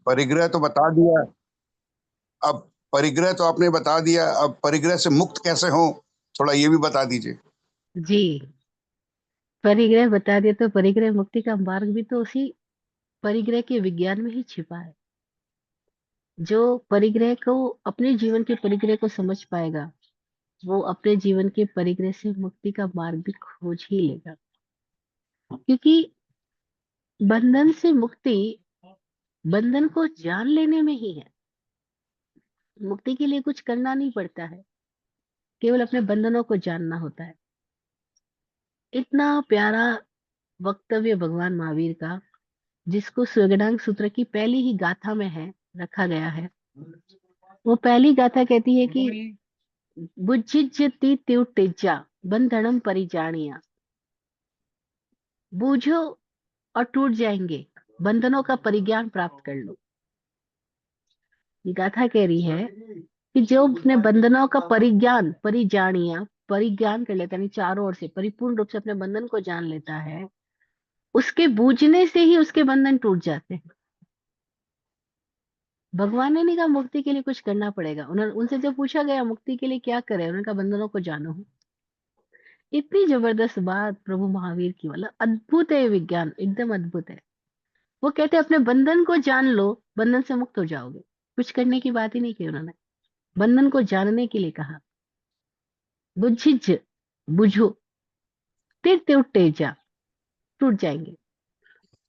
परिग्रह तो बता दिया, अब परिग्रह तो आपने बता दिया, अब परिग्रह से मुक्त कैसे हो, थोड़ा ये भी बता दीजिए। जी, परिग्रह बता दिया तो परिग्रह मुक्ति का मार्ग भी तो उसी परिग्रह के विज्ञान में ही छिपा है। जो परिग्रह को, अपने जीवन के परिग्रह को समझ पाएगा, वो अपने जीवन के परिग्रह से मुक्ति का मार्ग भी खोज ही लेगा। क्योंकि बंधन से मुक्ति बंधन को जान लेने में ही है। मुक्ति के लिए कुछ करना नहीं पड़ता है, केवल अपने बंधनों को जानना होता है। इतना प्यारा वक्तव्य भगवान महावीर का, जिसको स्वर्गडांग सूत्र की पहली ही गाथा में है रखा गया है। वो पहली गाथा कहती है कि बुझिज्जति त्यु टिज्जा बंधनम परिजानिया। बूझो और टूट जाएंगे, बंधनों का परिज्ञान प्राप्त कर लो। ये गाथा कह रही है कि जो अपने बंधनों का परिज्ञान परिजानिया परिज्ञान कर लेता है, यानी चारों ओर से परिपूर्ण रूप से अपने बंधन को जान लेता है, उसके बूझने से ही उसके बंधन टूट जाते हैं। भगवान ने नहीं कहा मुक्ति के लिए कुछ करना पड़ेगा। उन्होंने उनसे जब पूछा गया मुक्ति के लिए क्या करें, उन्होंने कहा बंधनों को जानो। इतनी जबरदस्त बात प्रभु महावीर की, मतलब अद्भुत है ये विज्ञान, एकदम अद्भुत है। वो कहते हैं अपने बंधन को जान लो, बंधन से मुक्त हो जाओगे। कुछ करने की बात ही नहीं की उन्होंने, बंधन को जानने के लिए कहा। बुझिज, बुझो, तिर तिर तेजा, टूट जाएंगे।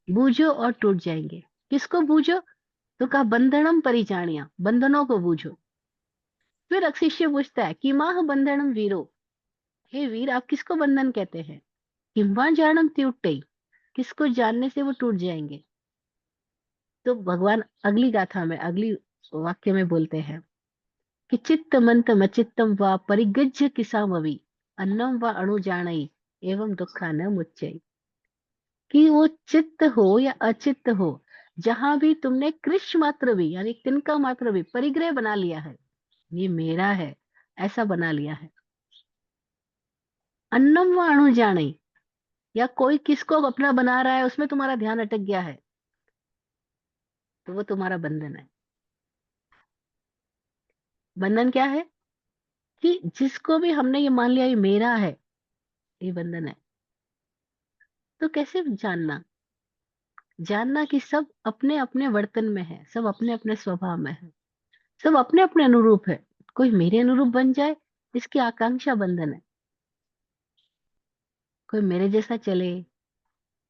बूझो और टूट जाएंगे। किसको बूझो? तो कहा बंधनम परिजानिया, बंधनों को बूझो। फिर शिष्य पूछता है कि माह बंधनम वीरो, हे वीर आप किसको बंधन कहते हैं? किम्वा जानम त्युट्टई, किसको जानने से वो टूट जाएंगे? तो भगवान अगली गाथा में, अगली वाक्य में बोलते हैं कि चित्त मंत मचित्तम व परिगज्य किसामवि अन्नम व अणुजाणई एवं दुखा न मुच्चई। कि वो चित्त हो या अचित्त हो, जहां भी तुमने कृष्ण मात्र भी यानी तिनका मात्र भी परिग्रह बना लिया है, ये मेरा है, ऐसा बना लिया है, अन्नम व अणुजाणई, या कोई किसको अपना बना रहा है उसमें तुम्हारा ध्यान अटक गया है, तो वो तुम्हारा बंधन है। बंधन क्या है? कि जिसको भी हमने ये मान लिया ये मेरा है, ये बंधन है। तो कैसे जानना? जानना कि सब अपने अपने वर्तन में है, सब अपने अपने स्वभाव में है, सब अपने अपने अनुरूप है। कोई मेरे अनुरूप बन जाए, इसकी आकांक्षा बंधन है। कोई मेरे जैसा चले,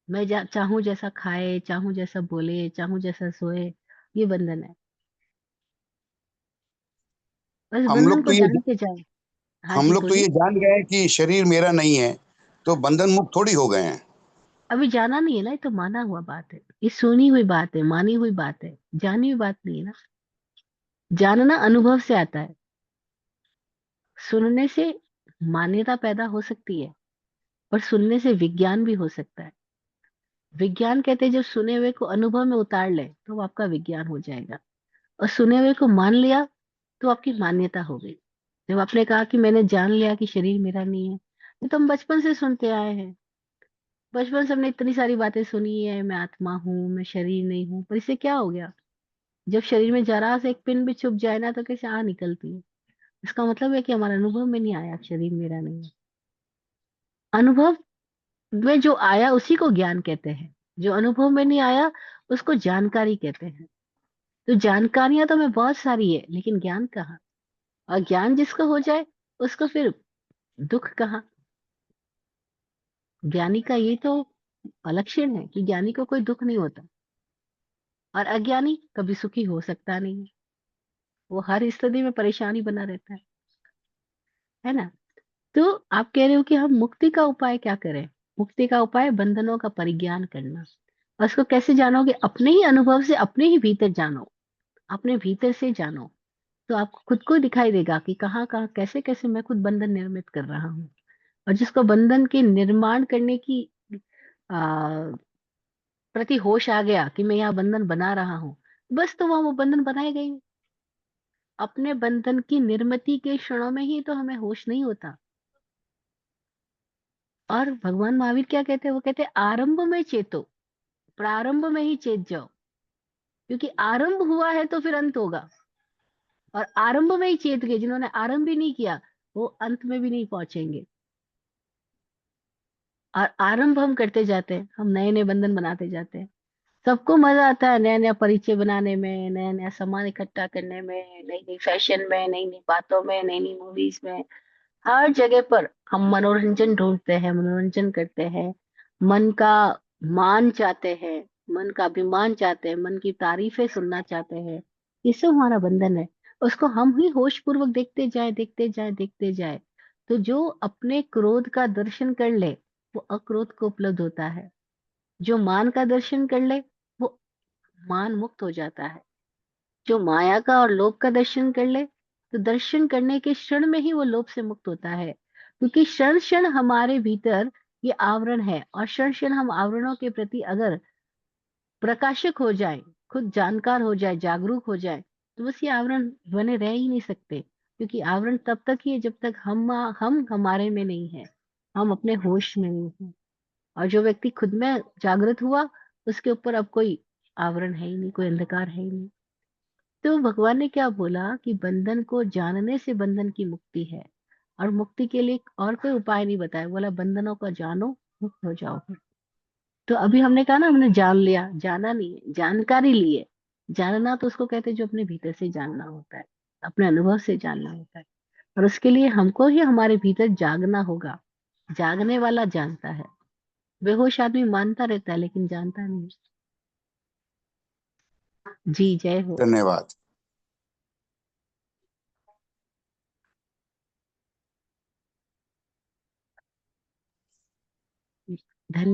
मैं चाहूं जैसा खाए, चाहूं जैसा बोले, चाहूं जैसा सोए, ये बंधन है। बस हम बंधन लोग तो को ये जानते जाए। हाँ हम जी लोग तो ये बोलिए। जान गए हैं कि शरीर मेरा नहीं है, तो बंधन मुक्त थोड़ी हो गए हैं। अभी जाना नहीं है ना, ये तो माना हुआ बात है, ये सुनी हुई बात है, मानी हुई बात है, जानी हुई बात नहीं है ना। जानना अनुभव से आता है। सुनने से मान्यता पैदा हो सकती है, पर सुनने से विज्ञान भी हो सकता है। विज्ञान कहते हैं जब सुने हुए को अनुभव में उतार ले तो वो आपका विज्ञान हो जाएगा। और सुने हुए को मान लिया तो आपकी मान्यता हो गई। जब आपने कहा कि मैंने जान लिया कि शरीर मेरा नहीं है, ये तो हम बचपन से सुनते आए हैं। बचपन से हमने इतनी सारी बातें सुनी है, मैं आत्मा हूँ, मैं शरीर नहीं हूँ, पर इससे क्या हो गया? जब शरीर में जरा से एक पिन भी छुप जाए ना, तो कैसे आ निकलती है। इसका मतलब है कि हमारे अनुभव में नहीं आया कि शरीर मेरा नहीं है। अनुभव में जो आया उसी को ज्ञान कहते हैं, जो अनुभव में नहीं आया उसको जानकारी कहते हैं। तो जानकारियां तो हमें बहुत सारी है, लेकिन ज्ञान कहाँ? और ज्ञान जिसको हो जाए उसको फिर दुख कहाँ? ज्ञानी का ये तो लक्षण है कि ज्ञानी को कोई दुख नहीं होता, और अज्ञानी कभी सुखी हो सकता नहीं है। वो हर स्थिति में परेशानी बना रहता है ना। तो आप कह रहे हो कि हम मुक्ति का उपाय क्या करें? मुक्ति का उपाय बंधनों का परिज्ञान करना। और उसको कैसे जानोगे? अपने ही अनुभव से, अपने ही भीतर जानो, अपने भीतर से जानो। तो आपको खुद को दिखाई देगा कि कहाँ कहाँ कैसे कैसे मैं खुद बंधन निर्मित कर रहा हूँ। और जिसको बंधन के निर्माण करने की आ, प्रति होश आ गया कि मैं यहाँ बंधन बना रहा हूँ, बस तो वहां वो बंधन बनाए गए। अपने बंधन की निर्मिति के क्षणों में ही तो हमें होश नहीं होता। और भगवान महावीर क्या कहते हैं? वो कहते हैं आरंभ में चेतो, प्रारंभ में ही चेत जाओ। क्योंकि आरंभ हुआ है तो फिर अंत होगा, और आरंभ में ही चेत गए, जिन्होंने आरंभ भी नहीं किया वो अंत में भी नहीं पहुंचेंगे। और आरंभ हम करते जाते हैं, हम नए नए बंधन बनाते जाते हैं। सबको मजा आता है नया नया परिचय बनाने में, नया नया सामान इकट्ठा करने में, नई नई फैशन में, नई नई बातों में, नई नई मूवीज में। हर जगह पर हम मनोरंजन ढूंढते हैं, मनोरंजन करते हैं। मन का मान चाहते हैं, मन का अभिमान चाहते हैं, मन की तारीफें सुनना चाहते हैं। ये सब हमारा बंधन है। उसको हम ही होश पूर्वक देखते जाए, देखते जाए, देखते जाए। तो जो अपने क्रोध का दर्शन कर ले वो अक्रोध को उपलब्ध होता है। जो मान का दर्शन कर ले वो मान मुक्त हो जाता है। जो माया का और लोभ का दर्शन कर ले तो दर्शन करने के क्षण में ही वो लोभ से मुक्त होता है। क्योंकि क्षण क्षण हमारे भीतर ये आवरण है, और क्षण क्षण हम आवरणों के प्रति अगर प्रकाशक हो जाए, खुद जानकार हो जाए, जागरूक हो जाए, तो बस ये आवरण बने रह ही नहीं सकते। क्योंकि आवरण तब तक ही है जब तक हम हमारे में नहीं है, हम अपने होश में नहीं है। और जो व्यक्ति खुद में जागृत हुआ उसके ऊपर अब कोई आवरण है ही नहीं, कोई अंधकार है ही नहीं। तो भगवान ने क्या बोला कि बंधन को जानने से बंधन की मुक्ति है, और मुक्ति के लिए और कोई उपाय नहीं बताया। बोला बंधनों को जानो, मुक्त हो जाओगे। तो अभी हमने कहा ना, हमने जान लिया, जाना नहीं है, जानकारी ली है। जानना तो उसको कहते हैं जो अपने भीतर से जानना होता है, अपने अनुभव से जानना होता है। और उसके लिए हमको ही हमारे भीतर जागना होगा। जागने वाला जानता है। बेहोश आदमी मानता रहता है लेकिन जानता नहीं। जी जय हो। धन्यवाद। धन्यवाद।